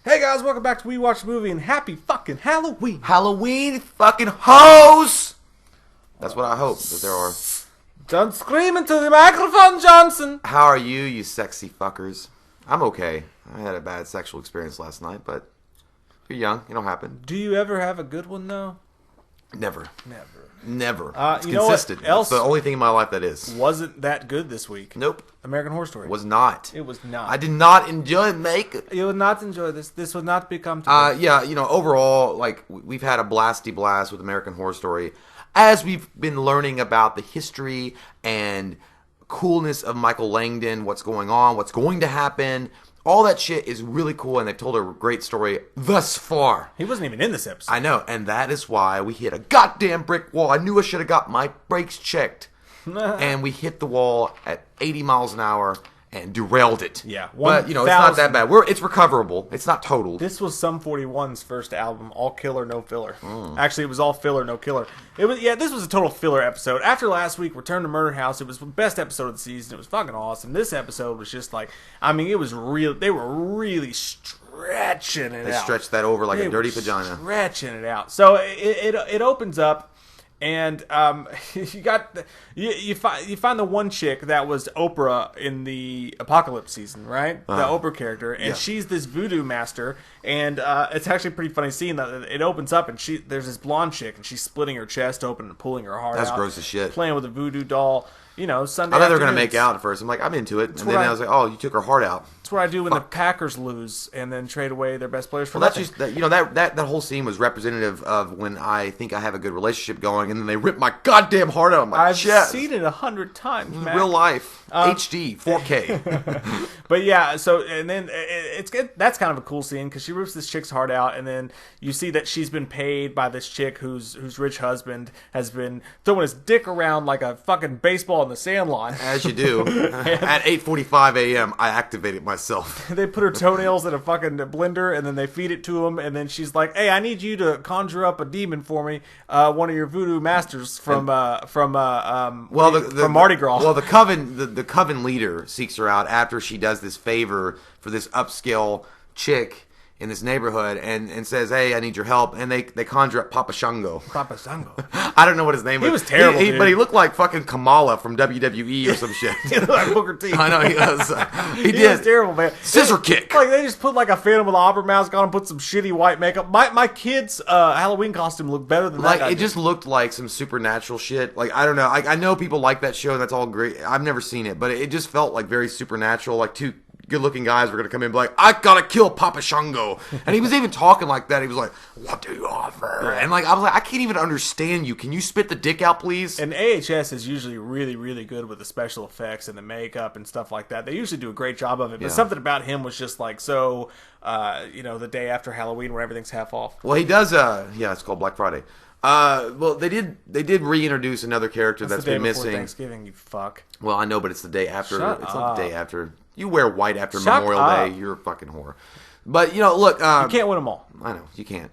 Hey guys, welcome back to We Watch the Movie and happy fucking Halloween. Halloween fucking hoes! That's what I hope that there are. Don't scream into the microphone, Johnson. How are you sexy fuckers? I'm okay. I had a bad sexual experience last night, but you're young. It don't happen. Do you ever have a good one, though? Never. Never. It's you know consistent. what else It's the only thing in my life that is. wasn't that good this week? Nope. American Horror Story. Was not. It was not. I did not enjoy makeup. You would not enjoy this. This would not become today. Yeah, overall, like, we've had a blasty blast with American Horror Story. As we've been learning about the history and coolness of Michael Langdon, what's going on, what's going to happen, all that shit is really cool, and they've told a great story thus far. He wasn't even in this episode. I know, and that is why we hit a goddamn brick wall. I knew I should have got my brakes checked. And we hit the wall at 80 miles an hour and derailed it. Yeah. But, it's not that bad. It's recoverable. It's not totaled. This was Sum 41's first album, all killer, no filler. Actually, it was all filler, no killer. This was a total filler episode. After last week, Return to Murder House, it was the best episode of the season. It was fucking awesome. This episode was just like, it was real. They were really stretching it out. They stretched that over like a dirty vagina. Stretching it out. So it opens up. And you find the one chick that was Oprah in the Apocalypse season, right? The Oprah character, and she's this voodoo master. And it's actually a pretty funny scene that it opens up, and there's this blonde chick, and she's splitting her chest open and pulling her heart out. That's gross as shit. Playing with a voodoo doll. Sunday I thought they were going to make out at first. I'm like, I'm into it. And then I was like, oh, you took her heart out. That's what I do when the Packers lose and then trade away their best players for nothing. That's just, that whole scene was representative of when I think I have a good relationship going, and then they rip my goddamn heart out of my chest. I've seen it 100 times, man. Real life. HD, 4K. But yeah, and then it's good. That's kind of a cool scene because she rips this chick's heart out, and then you see that she's been paid by this chick whose rich husband has been throwing his dick around like a fucking baseball in the sandlot. As you do. At 8:45 a.m., I activated myself. They put her toenails in a fucking blender, and then they feed it to him, and then she's like, "Hey, I need you to conjure up a demon for me, one of your voodoo masters from Mardi Gras." Well, the coven leader seeks her out after she does this favor for this upscale chick in this neighborhood and says, "Hey, I need your help." And they conjure up Papa Shango. Papa Shango. I don't know what his name was. He was terrible, dude. But he looked like fucking Kamala from WWE or some shit. He looked like Booker T. I know he was. He He was terrible, man. Scissor kick. Like, they just put like a Phantom of the Opera mask on and put some shitty white makeup. My kid's Halloween costume looked better than that. Like, it just looked like some supernatural shit. Like, I don't know. I know people like that show, and that's all great. I've never seen it, but it just felt like very supernatural. Like two good-looking guys were going to come in and be like, "I gotta kill Papa Shango." And he was even talking like that. He was like, "What do you offer?" And like, I was like, I can't even understand you. Can you spit the dick out, please? And AHS is usually really, really good with the special effects and the makeup and stuff like that. They usually do a great job of it. But something about him was just like so, the day after Halloween where everything's half off. Well, he does, it's called Black Friday. Well, they did reintroduce another character that's been missing. Thanksgiving, you fuck. Well, I know, but it's the day after. It's not the day after. You wear white after Shut Memorial up. Day. You're a fucking whore. But, look. You can't win them all. I know, you can't.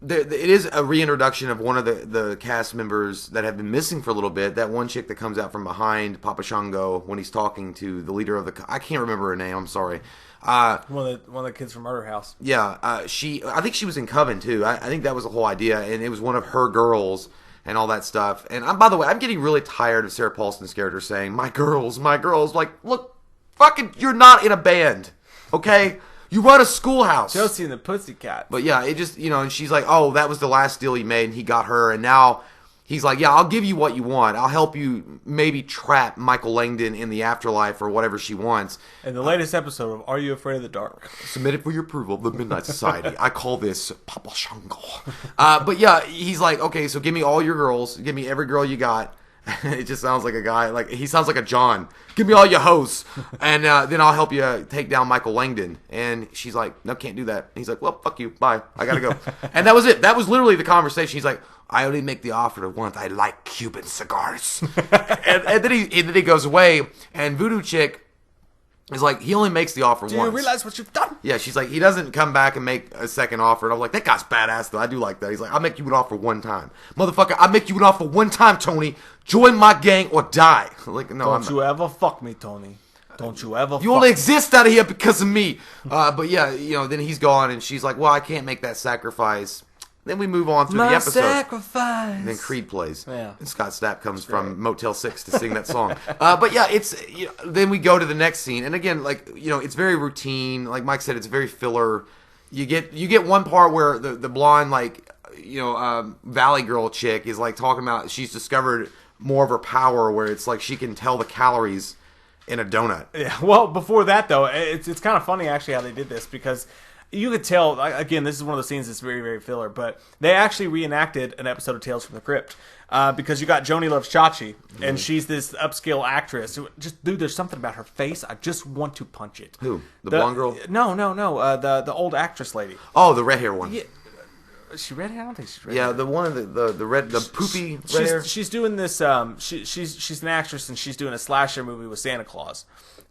It is a reintroduction of one of the cast members that have been missing for a little bit. That one chick that comes out from behind Papa Shango when he's talking to the leader of the... I can't remember her name. I'm sorry. One of the kids from Murder House. Yeah. I think she was in Coven, too. I think that was the whole idea. And it was one of her girls and all that stuff. And by the way, I'm getting really tired of Sarah Paulson's character saying, my girls. Like, look, fucking, you're not in a band, okay? You run a schoolhouse. Josie and the Pussycat. But yeah, it just, and she's like, oh, that was the last deal he made, and he got her, and now he's like, yeah, I'll give you what you want. I'll help you maybe trap Michael Langdon in the afterlife or whatever she wants. In the latest episode of Are You Afraid of the Dark? Submitted for your approval, the Midnight Society. I call this Papa Shango. But yeah, he's like, okay, so give me all your girls. Give me every girl you got. It just sounds like a guy, like he sounds like a John. Give me all your hoes, and then I'll help you take down Michael Langdon. And she's like, no, can't do that. And he's like, well, fuck you, bye, I gotta go. And that was it. That was literally the conversation. He's like, I only make the offer to once. I like Cuban cigars. and then he goes away, and Voodoo Chick is like, he only makes the offer once. Do you realize what you've done? Yeah, she's like, he doesn't come back and make a second offer. And I was like, that guy's badass, though. I do like that. He's like, I'll make you an offer one time. Motherfucker, I'll make you an offer one time, Tony. Join my gang or die. Like, no, Don't you ever fuck me, Tony. Don't you ever You only exist out of here because of me. But yeah, then he's gone, and she's like, well, I can't make that sacrifice. Then we move on through the episode. Sacrifice. And then Creed plays. Yeah. And Scott Stapp comes from Motel 6 to sing that song. But yeah, it's then we go to the next scene. And again, it's very routine. Like Mike said, it's very filler. You get one part where the blonde, Valley Girl chick is like talking about she's discovered more of her power where it's like she can tell the calories in a donut. Yeah. Well, before that, though, it's kind of funny actually how they did this because you could tell, again, this is one of the scenes that's very, very filler, but they actually reenacted an episode of Tales from the Crypt because you got Joni Loves Chachi, and she's this upscale actress. Dude, there's something about her face. I just want to punch it. Who? The blonde girl? No. The old actress lady. Oh, the red hair one. Yeah. Is she red hair? I don't think she's red. Yeah, the one the poopy red hair. She's doing this. She's an actress and she's doing a slasher movie with Santa Claus.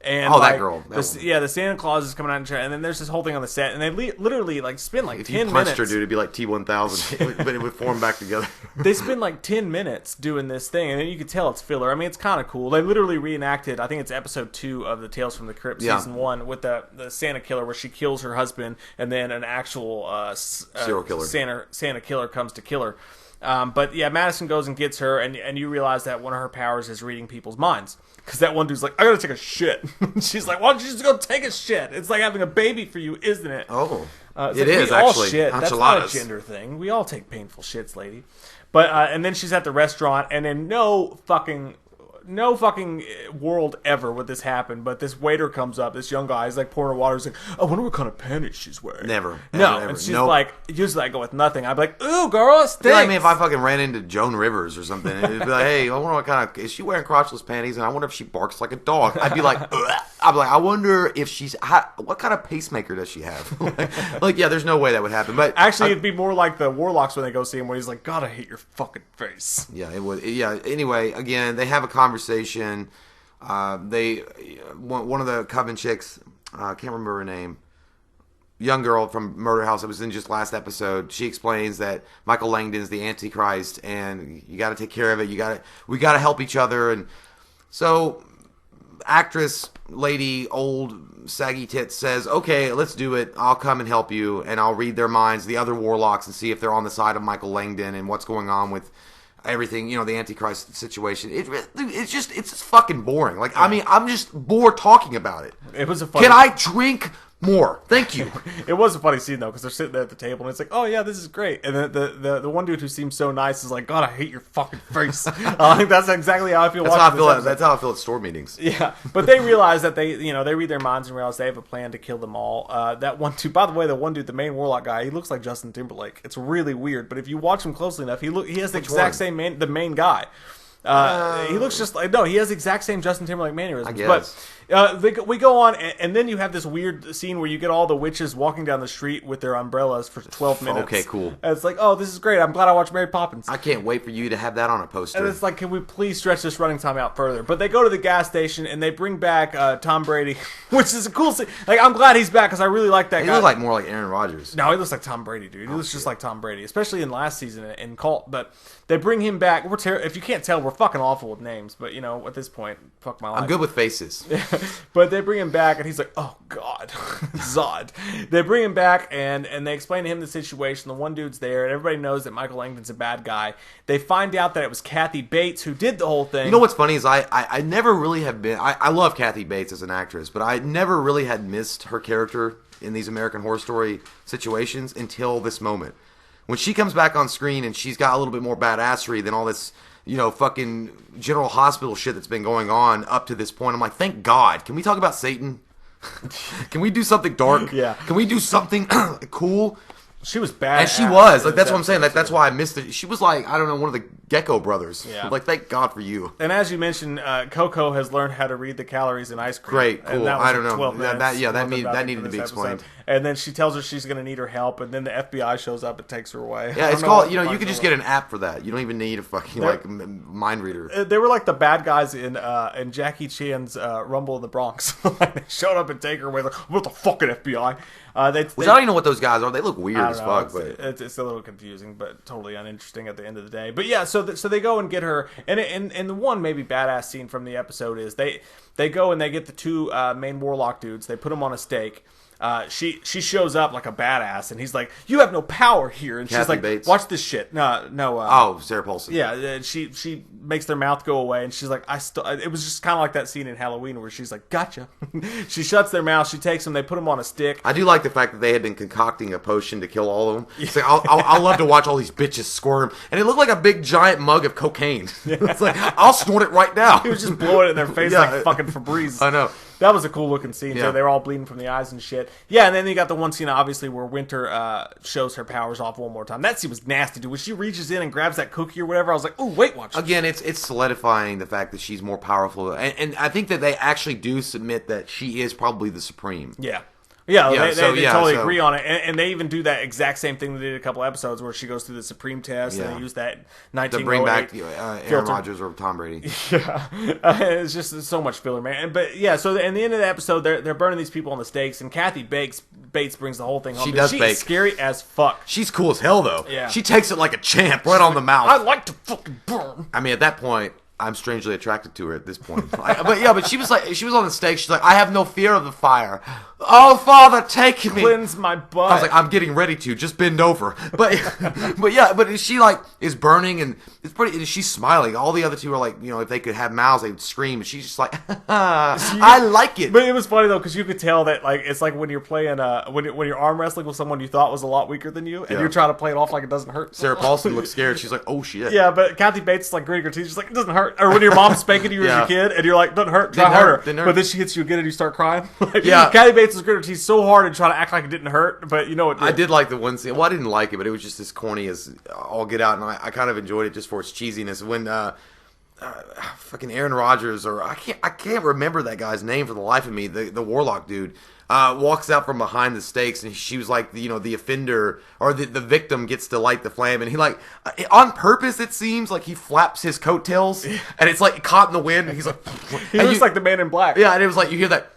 And that girl. The Santa Claus is coming out and then there's this whole thing on the set, and they literally spend 10 minutes. If you punched her, dude, it'd be like T-1000, but it would form back together. They spend 10 minutes doing this thing, and then you can tell it's filler. I mean, it's kind of cool. They literally reenacted, I think it's episode 2 of the Tales from the Crypt season 1 with the Santa killer, where she kills her husband, and then an actual serial killer Santa killer comes to kill her. But yeah, Madison goes and gets her, and you realize that one of her powers is reading people's minds. Because that one dude's like, I gotta take a shit. She's like, why don't you just go take a shit? It's like having a baby for you, isn't it? Oh, it is, we actually. All shit. That's not a gender thing. We all take painful shits, lady. But and then she's at the restaurant, and then no fucking world ever would this happen, but this waiter comes up, this young guy, he's pouring her water, he's like, I wonder what kind of panties she's wearing. Never. And she's usually I go with nothing. I'd be like, ooh, girl, it stinks. Like me if I fucking ran into Joan Rivers or something, and it'd be like, hey, I wonder what kind of, is she wearing crotchless panties, and I wonder if she barks like a dog. I'd be like, I wonder if what kind of pacemaker does she have? Yeah, there's no way that would happen. But actually, it'd be more like the Warlocks when they go see him, where he's like, God, I hate your fucking face. Yeah, it would. Yeah, anyway, again, they have a conversation. One of the Coven chicks, I can't remember her name, young girl from Murder House that was in just last episode, she explains that Michael Langdon's the Antichrist and you got to take care of it. We got to help each other. And so actress lady, old saggy tits says, okay, let's do it. I'll come and help you, and I'll read their minds, the other warlocks, and see if they're on the side of Michael Langdon and what's going on with everything, the Antichrist situation. It's just fucking boring. I mean, I'm just bored talking about it. It was a funny... Can I drink more? Thank you. It was a funny scene though, because they're sitting there at the table, and it's like, oh yeah, this is great. And then the one dude who seems so nice is like, God, I hate your fucking face. I think that's exactly how I feel. That's how I feel at store meetings. Yeah, but they realize that they read their minds and realize they have a plan to kill them all. That one dude, by the way, the one dude, the main warlock guy, he looks like Justin Timberlake. It's really weird, but if you watch him closely enough, he has the exact same the main guy. He looks just like he has the exact same Justin Timberlake mannerisms. I guess. But we go on, and then you have this weird scene where you get all the witches walking down the street with their umbrellas for 12 minutes. Okay, cool. And it's like, oh, this is great. I'm glad I watched Mary Poppins. I can't wait for you to have that on a poster. And it's like, can we please stretch this running time out further? But they go to the gas station, and they bring back Tom Brady, which is a cool scene. I'm glad he's back, because I really like that guy. He looks more like Aaron Rodgers. No, he looks like Tom Brady, dude. He looks just like Tom Brady, especially in last season in Cult. But they bring him back. If you can't tell, we're fucking awful with names. But, at this point, fuck my life. I'm good with faces. But they bring him back, and he's like, oh, God. Zod. They bring him back, and they explain to him the situation. The one dude's there, and everybody knows that Michael Langdon's a bad guy. They find out that it was Kathy Bates who did the whole thing. You know what's funny is I never really have been... I love Kathy Bates as an actress, but I never really had missed her character in these American Horror Story situations until this moment. When she comes back on screen and she's got a little bit more badassery than all this... fucking General Hospital shit that's been going on up to this point. I'm like, thank God. Can we talk about Satan? Can we do something dark? Yeah. Can we do something cool? She was bad. And she was. That's what I'm saying. That's why I missed it. She was one of the Gecko brothers. Yeah. Thank God for you. And as you mentioned, Coco has learned how to read the calories in ice cream. Great, cool. I don't know. 12 minutes. That needed to be explained. And then she tells her she's going to need her help, and then the FBI shows up and takes her away. Yeah, it's called, you could just get an app for that. You don't even need a fucking mind reader. They were like the bad guys in Jackie Chan's Rumble in the Bronx. They showed up and take her away. What the fucking FBI? I don't even know what those guys are. They look weird as fuck. It's a little confusing, but totally uninteresting at the end of the day. But yeah, so so they go and get her, and the one maybe badass scene from the episode is they go and they get the two main warlock dudes. They put them on a stake. She shows up like a badass, and he's like, "You have no power here." And Kathy she's like, Bates. "Watch this shit." No. Sarah Paulson. Yeah, she makes their mouth go away, and she's like, It was just kind of like that scene in Halloween where she's like, "Gotcha." She shuts their mouth. She takes them. They put them on a stick. I do like the fact that they had been concocting a potion to kill all of them. It's like, I'll love to watch all these bitches squirm, and it looked like a big giant mug of cocaine. Yeah. It's like, I'll snort it right now. He was just blowing it in their face like fucking Febreze. I know. That was a cool looking scene. Yeah. So they were all bleeding from the eyes and shit. Yeah, and then you got the one scene, obviously, where Winter shows her powers off one more time. That scene was nasty, dude. When she reaches in and grabs that cookie or whatever, I was like, "Ooh, Weight Watchers." Again, it's solidifying the fact that she's more powerful, and I think that they actually do submit that she is probably the Supreme. Yeah. Yeah, they totally so agree on it. And they even do that exact same thing they did a couple episodes where she goes through the Supreme test and they use that 1908 to bring back Aaron Rodgers or Tom Brady. Yeah. It's just so much filler, man. But yeah, so in the end of the episode, they're burning these people on the stakes, and Kathy Bates brings the whole thing home. She's scary as fuck. She's cool as hell, though. Yeah. She takes it like a champ right on the mouth. I like to fucking burn. I mean, at that point, I'm strangely attracted to her at this point. But she was on the stake. She's like, "I have no fear of the fire. Oh, Father, take me. Cleanse my butt." I was like, "I'm getting ready to. Just bend over." But she like is burning, and it's pretty. And she's smiling. All the other two are like, if they could have mouths, they would scream. And she's just like, "I like it." But it was funny though, because you could tell that like it's like when you're playing when you're arm wrestling with someone you thought was a lot weaker than you, and you're trying to play it off like it doesn't hurt. Sarah Paulson looks scared. She's like, "Oh shit." Yeah, but Kathy Bates is like gritting her teeth. She's like, "It doesn't hurt." Or when your mom's spanking you as a kid, and you're like, "Doesn't hurt, try harder." But then she hits you again, and you start crying. Kathy Bates is gritting her teeth so hard and trying to act like it didn't hurt, but it did. I did like the one scene. Well, I didn't like it, but it was just as corny as all get out, and I kind of enjoyed it just for its cheesiness. When fucking Aaron Rodgers, or I can't remember that guy's name for the life of me, the warlock dude, walks out from behind the stakes, and she was like, the offender or the victim gets to light the flame, and he like on purpose, it seems like he flaps his coattails, and it's like caught in the wind, and he's like, he looks like the Man in Black. Yeah, and it was like you hear that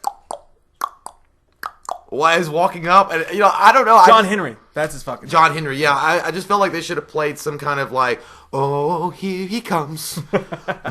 while he's walking up, and I don't know. John Henry, that's his fucking John Henry. Yeah, I just felt like they should have played some kind of like, "Oh, here he comes.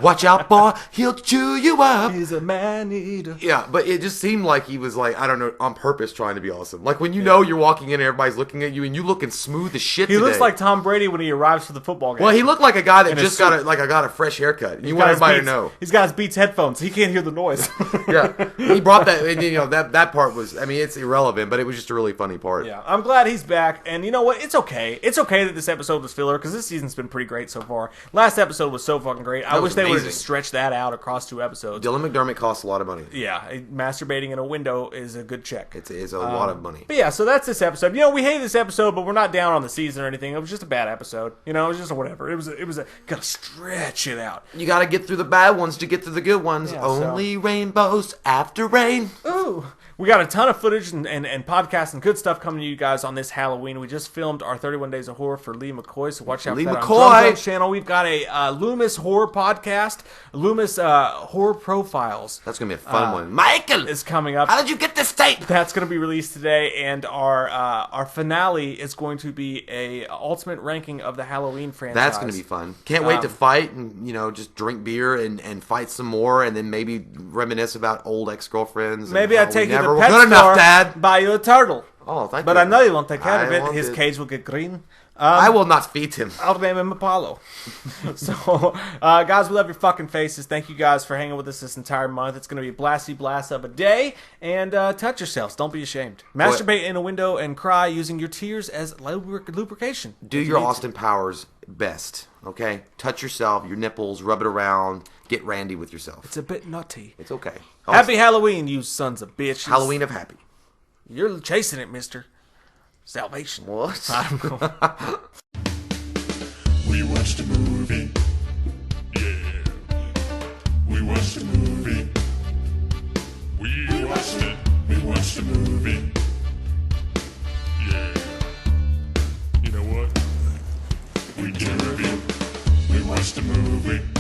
Watch out, boy, he'll chew you up. He's a man-eater." Yeah, but it just seemed like he was like, I don't know, on purpose trying to be awesome. Like when you're walking in and everybody's looking at you and you looking smooth as shit He looks like Tom Brady when he arrives for the football game. Well, he looked like a guy that just got a fresh haircut. You want everybody to know. He's got his Beats headphones. He can't hear the noise. Yeah, he brought that, and that part was, I mean, it's irrelevant, but it was just a really funny part. Yeah, I'm glad he's back, and you know what? It's okay. It's okay that this episode was filler, because this season's been pretty great so far. Last episode was so fucking great. I wish they would have just stretched that out across 2 episodes. Dylan McDermott costs a lot of money. Yeah, masturbating in a window is a good check. It is a lot of money. But yeah, so that's this episode. We hated this episode, but we're not down on the season or anything. It was just a bad episode. It was just a whatever. It was a gotta stretch it out. You gotta get through the bad ones to get through the good ones. Yeah, Only rainbows after rain. Ooh. We got a ton of footage and podcasts and good stuff coming to you guys on this Halloween. We just filmed our 31 Days of Horror for Lee McCoy, so watch out for that on Drum's channel. We've got a Loomis Horror podcast, Loomis Horror Profiles. That's going to be a fun one. Michael! Is coming up. How did you get this tape? That's going to be released today, and our finale is going to be a ultimate ranking of the Halloween franchise. That's going to be fun. Can't wait to fight and, just drink beer and fight some more, and then maybe reminisce about old ex-girlfriends. Maybe I take you to the We're pet good store, enough, Dad. buy you a turtle. Oh, thank you. But I know you won't take care of it. His cage will get green. I will not feed him. I'll name him Apollo. So, guys, we love your fucking faces. Thank you guys for hanging with us this entire month. It's going to be a blasty blast of a day. And touch yourselves. Don't be ashamed. Masturbate in a window and cry using your tears as lubrication. Do your Austin Powers best, okay? Touch yourself, your nipples, rub it around, get randy with yourself. It's a bit nutty. It's okay. Happy Halloween, you sons of bitches. Halloween of happy. You're chasing it, mister. Salvation. What? I don't know. We watched a movie. Yeah. We watched a movie. We watched it. We watched a movie. Yeah. You know what? We did a review. We watched a movie.